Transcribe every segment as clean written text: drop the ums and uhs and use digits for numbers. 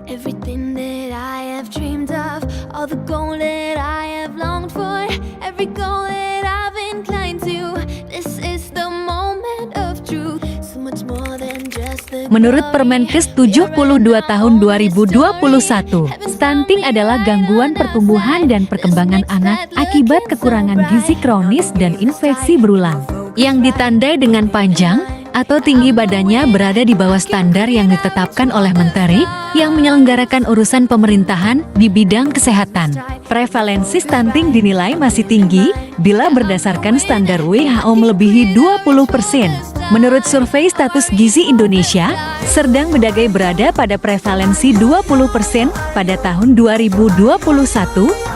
Everything that I have dreamed of, all the gold that I have longed for, every goal that I've inclined to, this is the moment of truth. So much more than just the Menurut Permenkes 72 tahun 2021, stunting adalah gangguan pertumbuhan dan perkembangan anak akibat kekurangan gizi kronis dan infeksi berulang, yang ditandai dengan panjang atau tinggi badannya berada di bawah standar yang ditetapkan oleh menteri yang menyelenggarakan urusan pemerintahan di bidang kesehatan. Prevalensi stunting dinilai masih tinggi bila berdasarkan standar WHO melebihi 20%. Menurut survei status gizi Indonesia, Serdang Bedagai berada pada prevalensi 20% pada tahun 2021,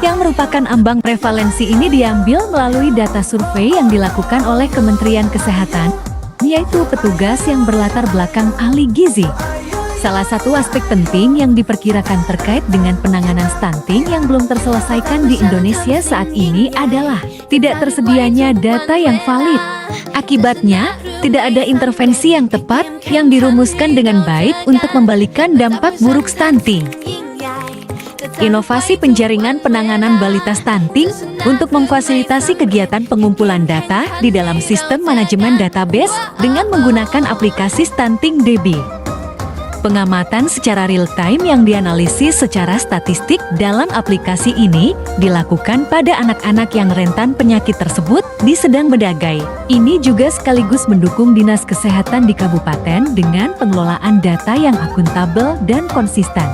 yang merupakan ambang. Prevalensi ini diambil melalui data survei yang dilakukan oleh Kementerian Kesehatan, yaitu petugas yang berlatar belakang ahli gizi. Salah satu aspek penting yang diperkirakan terkait dengan penanganan stunting yang belum terselesaikan di Indonesia saat ini adalah tidak tersedianya data yang valid. Akibatnya, tidak ada intervensi yang tepat yang dirumuskan dengan baik untuk membalikan dampak buruk stunting. Inovasi penjaringan penanganan balita stunting untuk memfasilitasi kegiatan pengumpulan data di dalam sistem manajemen database dengan menggunakan aplikasi Stunting DB. Pengamatan secara real-time yang dianalisis secara statistik dalam aplikasi ini dilakukan pada anak-anak yang rentan penyakit tersebut di Serdang Bedagai. Ini juga sekaligus mendukung Dinas Kesehatan di kabupaten dengan pengelolaan data yang akuntabel dan konsisten.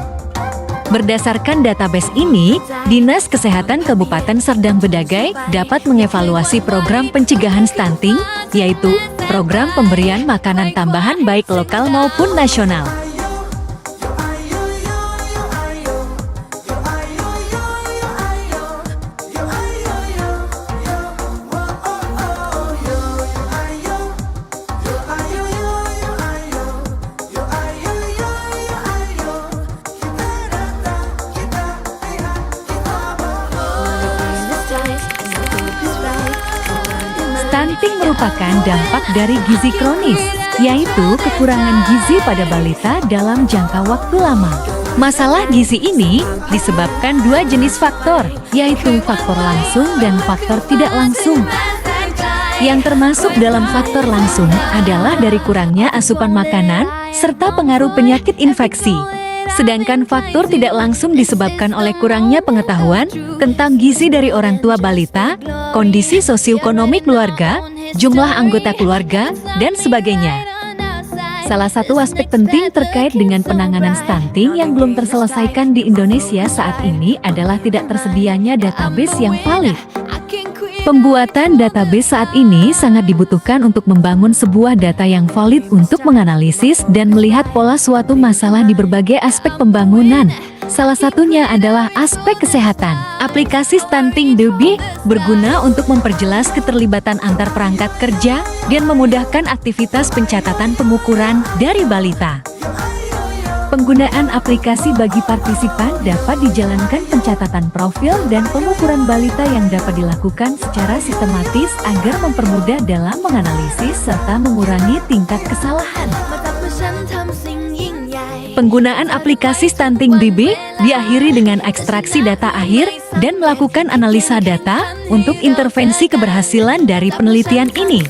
Berdasarkan database ini, Dinas Kesehatan Kabupaten Serdang Bedagai dapat mengevaluasi program pencegahan stunting, yaitu program pemberian makanan tambahan baik lokal maupun nasional. Stunting merupakan dampak dari gizi kronis, yaitu kekurangan gizi pada balita dalam jangka waktu lama. Masalah gizi ini disebabkan dua jenis faktor, yaitu faktor langsung dan faktor tidak langsung. Yang termasuk dalam faktor langsung adalah dari kurangnya asupan makanan, serta pengaruh penyakit infeksi. Sedangkan faktor tidak langsung disebabkan oleh kurangnya pengetahuan tentang gizi dari orang tua balita, kondisi sosioekonomi keluarga, jumlah anggota keluarga, dan sebagainya. Salah satu aspek penting terkait dengan penanganan stunting yang belum terselesaikan di Indonesia saat ini adalah tidak tersedianya database yang valid. Pembuatan database saat ini sangat dibutuhkan untuk membangun sebuah data yang valid untuk menganalisis dan melihat pola suatu masalah di berbagai aspek pembangunan. Salah satunya adalah aspek kesehatan. Aplikasi Stunting DB berguna untuk memperjelas keterlibatan antar perangkat kerja dan memudahkan aktivitas pencatatan pengukuran dari balita. Penggunaan aplikasi bagi partisipan dapat dijalankan pencatatan profil dan pengukuran balita yang dapat dilakukan secara sistematis agar mempermudah dalam menganalisis serta mengurangi tingkat kesalahan. Penggunaan aplikasi Stunting DB diakhiri dengan ekstraksi data akhir dan melakukan analisa data untuk intervensi keberhasilan dari penelitian ini.